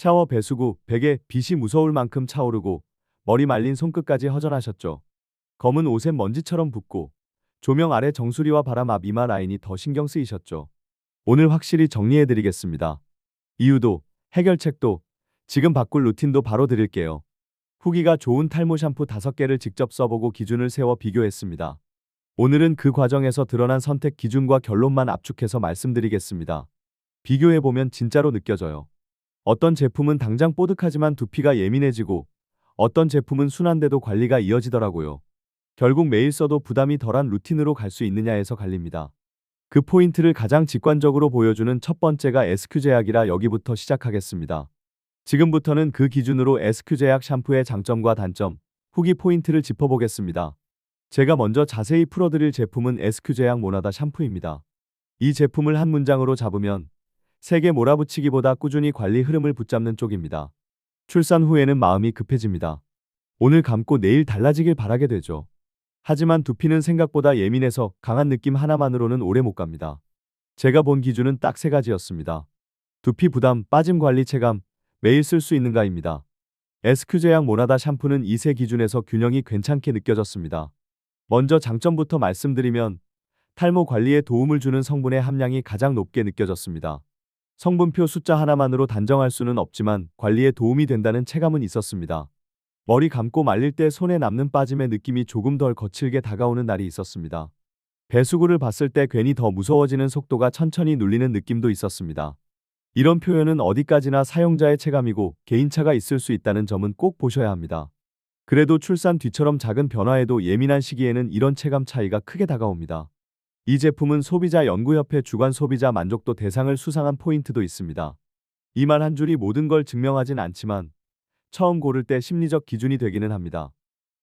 샤워 배수구, 베개, 빛이 무서울 만큼 차오르고 머리 말린 손끝까지 허전하셨죠. 검은 옷에 먼지처럼 붙고 조명 아래 정수리와 바람 앞 이마 라인이 더 신경 쓰이셨죠. 오늘 확실히 정리해드리겠습니다. 이유도, 해결책도, 지금 바꿀 루틴도 바로 드릴게요. 후기가 좋은 탈모 샴푸 5개를 직접 써보고 기준을 세워 비교했습니다. 오늘은 그 과정에서 드러난 선택 기준과 결론만 압축해서 말씀드리겠습니다. 비교해보면 진짜로 느껴져요. 어떤 제품은 당장 뽀득하지만 두피가 예민해지고 어떤 제품은 순한데도 관리가 이어지더라고요. 결국 매일 써도 부담이 덜한 루틴으로 갈 수 있느냐에서 갈립니다. 그 포인트를 가장 직관적으로 보여주는 첫 번째가 SQ제약이라 여기부터 시작하겠습니다. 지금부터는 그 기준으로 SQ제약 샴푸의 장점과 단점, 후기 포인트를 짚어보겠습니다. 제가 먼저 자세히 풀어드릴 제품은 SQ제약 모나다 샴푸입니다. 이 제품을 한 문장으로 잡으면 세게 몰아붙이기보다 꾸준히 관리 흐름을 붙잡는 쪽입니다. 출산 후에는 마음이 급해집니다. 오늘 감고 내일 달라지길 바라게 되죠. 하지만 두피는 생각보다 예민해서 강한 느낌 하나만으로는 오래 못 갑니다. 제가 본 기준은 딱 3가지였습니다. 두피 부담, 빠짐 관리 체감, 매일 쓸 수 있는가입니다. SQ제약 모나다 샴푸는 이 세 기준에서 균형이 괜찮게 느껴졌습니다. 먼저 장점부터 말씀드리면 탈모 관리에 도움을 주는 성분의 함량이 가장 높게 느껴졌습니다. 성분표 숫자 하나만으로 단정할 수는 없지만 관리에 도움이 된다는 체감은 있었습니다. 머리 감고 말릴 때 손에 남는 빠짐의 느낌이 조금 덜 거칠게 다가오는 날이 있었습니다. 배수구를 봤을 때 괜히 더 무서워지는 속도가 천천히 눌리는 느낌도 있었습니다. 이런 표현은 어디까지나 사용자의 체감이고 개인차가 있을 수 있다는 점은 꼭 보셔야 합니다. 그래도 출산 뒤처럼 작은 변화에도 예민한 시기에는 이런 체감 차이가 크게 다가옵니다. 이 제품은 소비자연구협회 주간 소비자 만족도 대상을 수상한 포인트도 있습니다. 이 말 한 줄이 모든 걸 증명하진 않지만 처음 고를 때 심리적 기준이 되기는 합니다.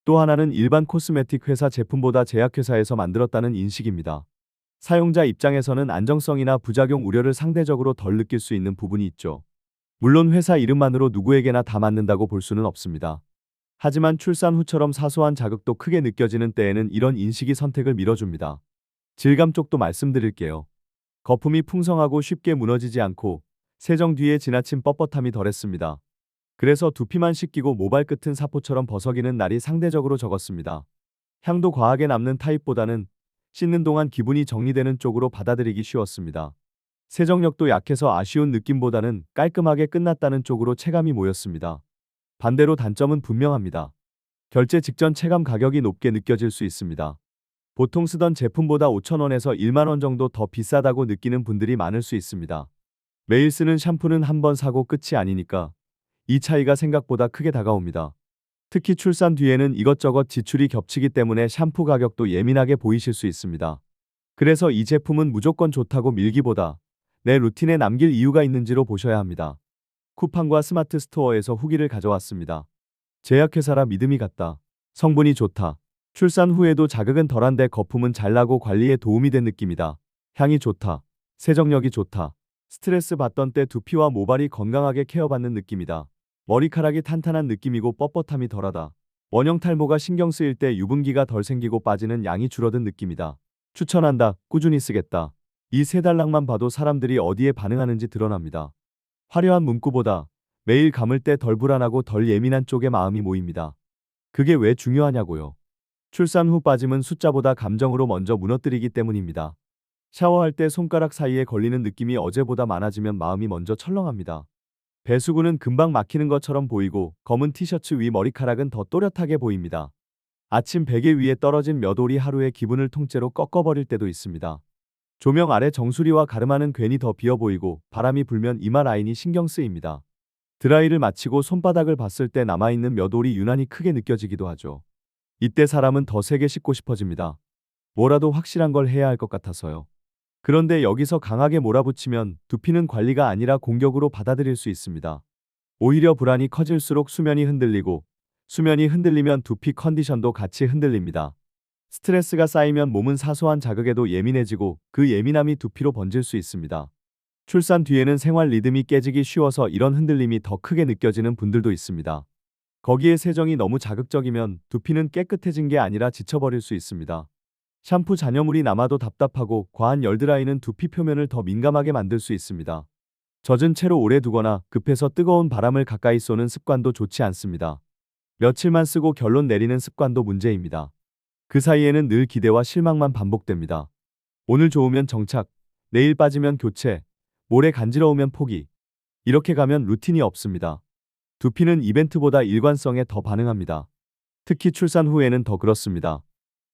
또 하나는 일반 코스메틱 회사 제품보다 제약회사에서 만들었다는 인식입니다. 사용자 입장에서는 안정성이나 부작용 우려를 상대적으로 덜 느낄 수 있는 부분이 있죠. 물론 회사 이름만으로 누구에게나 다 맞는다고 볼 수는 없습니다. 하지만 출산 후처럼 사소한 자극도 크게 느껴지는 때에는 이런 인식이 선택을 밀어줍니다. 질감 쪽도 말씀드릴게요. 거품이 풍성하고 쉽게 무너지지 않고 세정 뒤에 지나친 뻣뻣함이 덜했습니다. 그래서 두피만 씻기고 모발 끝은 사포처럼 버석이는 날이 상대적으로 적었습니다. 향도 과하게 남는 타입보다는 씻는 동안 기분이 정리되는 쪽으로 받아들이기 쉬웠습니다. 세정력도 약해서 아쉬운 느낌보다는 깔끔하게 끝났다는 쪽으로 체감이 모였습니다. 반대로 단점은 분명합니다. 결제 직전 체감 가격이 높게 느껴질 수 있습니다. 보통 쓰던 제품보다 5,000원에서 1만 원 정도 더 비싸다고 느끼는 분들이 많을 수 있습니다. 매일 쓰는 샴푸는 한 번 사고 끝이 아니니까 이 차이가 생각보다 크게 다가옵니다. 특히 출산 뒤에는 이것저것 지출이 겹치기 때문에 샴푸 가격도 예민하게 보이실 수 있습니다. 그래서 이 제품은 무조건 좋다고 밀기보다 내 루틴에 남길 이유가 있는지로 보셔야 합니다. 쿠팡과 스마트 스토어에서 후기를 가져왔습니다. 제약회사라 믿음이 갔다. 성분이 좋다. 출산 후에도 자극은 덜한데 거품은 잘 나고 관리에 도움이 된 느낌이다. 향이 좋다. 세정력이 좋다. 스트레스 받던 때 두피와 모발이 건강하게 케어받는 느낌이다. 머리카락이 탄탄한 느낌이고 뻣뻣함이 덜하다. 원형 탈모가 신경 쓰일 때 유분기가 덜 생기고 빠지는 양이 줄어든 느낌이다. 추천한다. 꾸준히 쓰겠다. 이 세 단락만 봐도 사람들이 어디에 반응하는지 드러납니다. 화려한 문구보다 매일 감을 때 덜 불안하고 덜 예민한 쪽에 마음이 모입니다. 그게 왜 중요하냐고요. 출산 후 빠짐은 숫자보다 감정으로 먼저 무너뜨리기 때문입니다. 샤워할 때 손가락 사이에 걸리는 느낌이 어제보다 많아지면 마음이 먼저 철렁합니다. 배수구는 금방 막히는 것처럼 보이고 검은 티셔츠 위 머리카락은 더 또렷하게 보입니다. 아침 베개 위에 떨어진 몇 올이 하루의 기분을 통째로 꺾어버릴 때도 있습니다. 조명 아래 정수리와 가르마는 괜히 더 비어 보이고 바람이 불면 이마 라인이 신경 쓰입니다. 드라이를 마치고 손바닥을 봤을 때 남아있는 몇 올이 유난히 크게 느껴지기도 하죠. 이때 사람은 더 세게 씻고 싶어집니다. 뭐라도 확실한 걸 해야 할 것 같아서요. 그런데 여기서 강하게 몰아붙이면 두피는 관리가 아니라 공격으로 받아들일 수 있습니다. 오히려 불안이 커질수록 수면이 흔들리고 수면이 흔들리면 두피 컨디션도 같이 흔들립니다. 스트레스가 쌓이면 몸은 사소한 자극에도 예민해지고 그 예민함이 두피로 번질 수 있습니다. 출산 뒤에는 생활 리듬이 깨지기 쉬워서 이런 흔들림이 더 크게 느껴지는 분들도 있습니다. 거기에 세정이 너무 자극적이면 두피는 깨끗해진 게 아니라 지쳐버릴 수 있습니다. 샴푸 잔여물이 남아도 답답하고 과한 열드라이는 두피 표면을 더 민감하게 만들 수 있습니다. 젖은 채로 오래 두거나 급해서 뜨거운 바람을 가까이 쏘는 습관도 좋지 않습니다. 며칠만 쓰고 결론 내리는 습관도 문제입니다. 그 사이에는 늘 기대와 실망만 반복됩니다. 오늘 좋으면 정착, 내일 빠지면 교체, 모레 간지러우면 포기. 이렇게 가면 루틴이 없습니다. 두피는 이벤트보다 일관성에 더 반응합니다. 특히 출산 후에는 더 그렇습니다.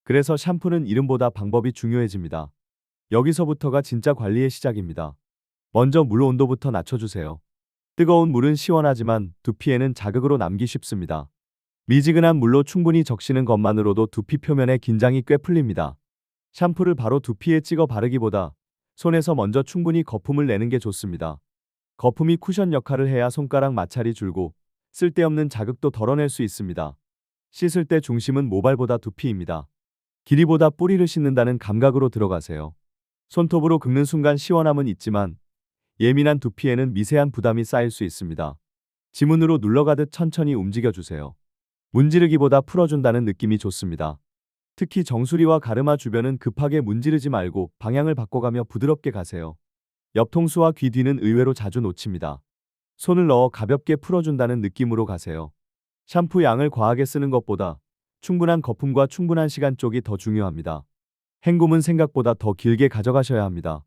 그래서 샴푸는 이름보다 방법이 중요해집니다. 여기서부터가 진짜 관리의 시작입니다. 먼저 물 온도부터 낮춰주세요. 뜨거운 물은 시원하지만 두피에는 자극으로 남기 쉽습니다. 미지근한 물로 충분히 적시는 것만으로도 두피 표면의 긴장이 꽤 풀립니다. 샴푸를 바로 두피에 찍어 바르기보다 손에서 먼저 충분히 거품을 내는 게 좋습니다. 거품이 쿠션 역할을 해야 손가락 마찰이 줄고 쓸데없는 자극도 덜어낼 수 있습니다. 씻을 때 중심은 모발보다 두피입니다. 길이보다 뿌리를 씻는다는 감각으로 들어가세요. 손톱으로 긁는 순간 시원함은 있지만 예민한 두피에는 미세한 부담이 쌓일 수 있습니다. 지문으로 눌러가듯 천천히 움직여주세요. 문지르기보다 풀어준다는 느낌이 좋습니다. 특히 정수리와 가르마 주변은 급하게 문지르지 말고 방향을 바꿔가며 부드럽게 가세요. 옆통수와 귀 뒤는 의외로 자주 놓칩니다. 손을 넣어 가볍게 풀어준다는 느낌으로 가세요. 샴푸 양을 과하게 쓰는 것보다 충분한 거품과 충분한 시간 쪽이 더 중요합니다. 헹굼은 생각보다 더 길게 가져가셔야 합니다.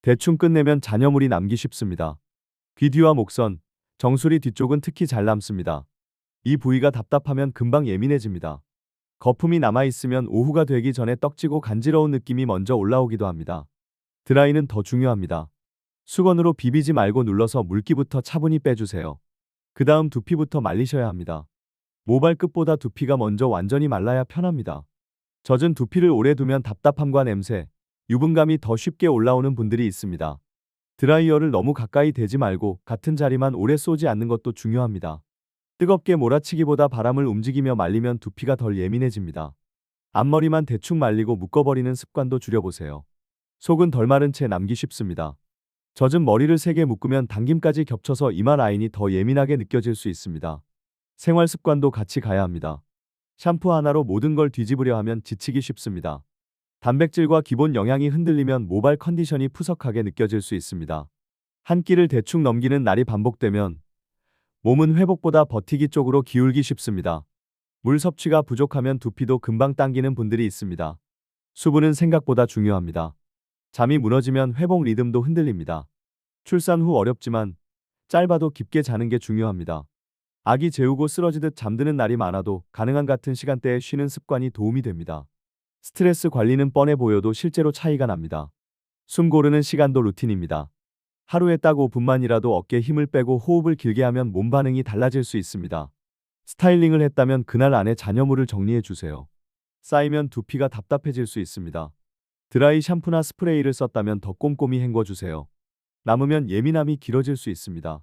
대충 끝내면 잔여물이 남기 쉽습니다. 귀 뒤와 목선, 정수리 뒤쪽은 특히 잘 남습니다. 이 부위가 답답하면 금방 예민해집니다. 거품이 남아있으면 오후가 되기 전에 떡지고 간지러운 느낌이 먼저 올라오기도 합니다. 드라이는 더 중요합니다. 수건으로 비비지 말고 눌러서 물기부터 차분히 빼주세요. 그 다음 두피부터 말리셔야 합니다. 모발 끝보다 두피가 먼저 완전히 말라야 편합니다. 젖은 두피를 오래 두면 답답함과 냄새, 유분감이 더 쉽게 올라오는 분들이 있습니다. 드라이어를 너무 가까이 대지 말고 같은 자리만 오래 쏘지 않는 것도 중요합니다. 뜨겁게 몰아치기보다 바람을 움직이며 말리면 두피가 덜 예민해집니다. 앞머리만 대충 말리고 묶어버리는 습관도 줄여보세요. 속은 덜 마른 채 남기 쉽습니다. 젖은 머리를 세게 묶으면 당김까지 겹쳐서 이마 라인이 더 예민하게 느껴질 수 있습니다. 생활 습관도 같이 가야 합니다. 샴푸 하나로 모든 걸 뒤집으려 하면 지치기 쉽습니다. 단백질과 기본 영양이 흔들리면 모발 컨디션이 푸석하게 느껴질 수 있습니다. 한 끼를 대충 넘기는 날이 반복되면 몸은 회복보다 버티기 쪽으로 기울기 쉽습니다. 물 섭취가 부족하면 두피도 금방 당기는 분들이 있습니다. 수분은 생각보다 중요합니다. 잠이 무너지면 회복 리듬도 흔들립니다. 출산 후 어렵지만 짧아도 깊게 자는 게 중요합니다. 아기 재우고 쓰러지듯 잠드는 날이 많아도 가능한 같은 시간대에 쉬는 습관이 도움이 됩니다. 스트레스 관리는 뻔해 보여도 실제로 차이가 납니다. 숨 고르는 시간도 루틴입니다. 하루에 딱 5분만이라도 어깨에 힘을 빼고 호흡을 길게 하면 몸 반응이 달라질 수 있습니다. 스타일링을 했다면 그날 안에 잔여물을 정리해 주세요. 쌓이면 두피가 답답해질 수 있습니다. 드라이 샴푸나 스프레이를 썼다면 더 꼼꼼히 헹궈 주세요. 남으면 예민함이 길어질 수 있습니다.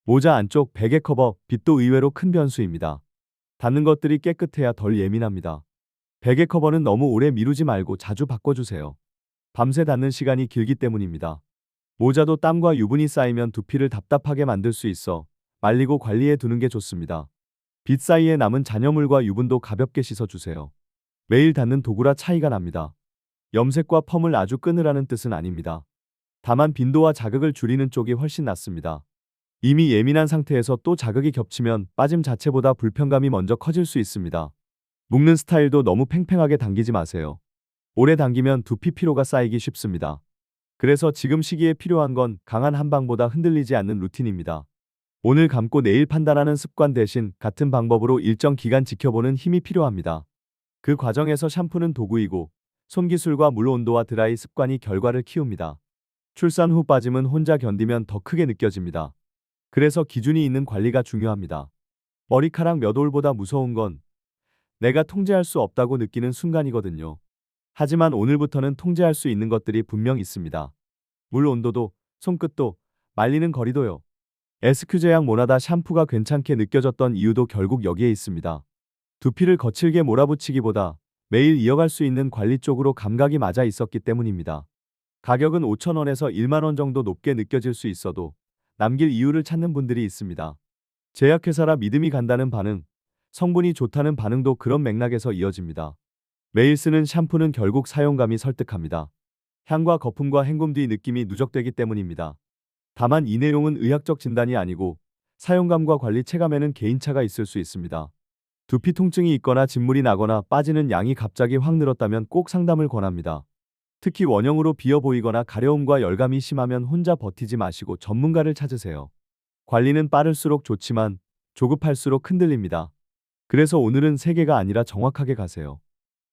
모자 안쪽 베개 커버, 빗도 의외로 큰 변수입니다. 닿는 것들이 깨끗해야 덜 예민합니다. 베개 커버는 너무 오래 미루지 말고 자주 바꿔주세요. 밤새 닿는 시간이 길기 때문입니다. 모자도 땀과 유분이 쌓이면 두피를 답답하게 만들 수 있어 말리고 관리해 두는 게 좋습니다. 빗 사이에 남은 잔여물과 유분도 가볍게 씻어주세요. 매일 닿는 도구라 차이가 납니다. 염색과 펌을 아주 끊으라는 뜻은 아닙니다. 다만 빈도와 자극을 줄이는 쪽이 훨씬 낫습니다. 이미 예민한 상태에서 또 자극이 겹치면 빠짐 자체보다 불편감이 먼저 커질 수 있습니다. 묶는 스타일도 너무 팽팽하게 당기지 마세요. 오래 당기면 두피 피로가 쌓이기 쉽습니다. 그래서 지금 시기에 필요한 건 강한 한방보다 흔들리지 않는 루틴입니다. 오늘 감고 내일 판단하는 습관 대신 같은 방법으로 일정 기간 지켜보는 힘이 필요합니다. 그 과정에서 샴푸는 도구이고 손기술과 물 온도와 드라이 습관이 결과를 키웁니다. 출산 후 빠짐은 혼자 견디면 더 크게 느껴집니다. 그래서 기준이 있는 관리가 중요합니다. 머리카락 몇 올보다 무서운 건 내가 통제할 수 없다고 느끼는 순간이거든요. 하지만 오늘부터는 통제할 수 있는 것들이 분명 있습니다. 물 온도도, 손끝도, 말리는 거리도요. SQ제약 모나다 샴푸가 괜찮게 느껴졌던 이유도 결국 여기에 있습니다. 두피를 거칠게 몰아붙이기보다 매일 이어갈 수 있는 관리 쪽으로 감각이 맞아 있었기 때문입니다. 가격은 5,000원에서 1만 원 정도 높게 느껴질 수 있어도 남길 이유를 찾는 분들이 있습니다. 제약회사라 믿음이 간다는 반응, 성분이 좋다는 반응도 그런 맥락에서 이어집니다. 매일 쓰는 샴푸는 결국 사용감이 설득합니다. 향과 거품과 헹굼 뒤 느낌이 누적되기 때문입니다. 다만 이 내용은 의학적 진단이 아니고 사용감과 관리 체감에는 개인차가 있을 수 있습니다. 두피 통증이 있거나 진물이 나거나 빠지는 양이 갑자기 확 늘었다면 꼭 상담을 권합니다. 특히 원형으로 비어 보이거나 가려움과 열감이 심하면 혼자 버티지 마시고 전문가를 찾으세요. 관리는 빠를수록 좋지만 조급할수록 흔들립니다. 그래서 오늘은 세개가 아니라 정확하게 가세요.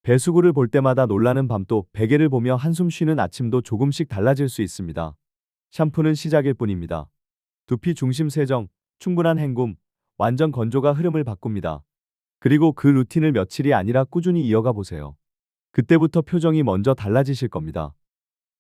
배수구를 볼 때마다 놀라는 밤도 베개를 보며 한숨 쉬는 아침도 조금씩 달라질 수 있습니다. 샴푸는 시작일 뿐입니다. 두피 중심 세정, 충분한 헹굼, 완전 건조가 흐름을 바꿉니다. 그리고 그 루틴을 며칠이 아니라 꾸준히 이어가 보세요. 그때부터 표정이 먼저 달라지실 겁니다.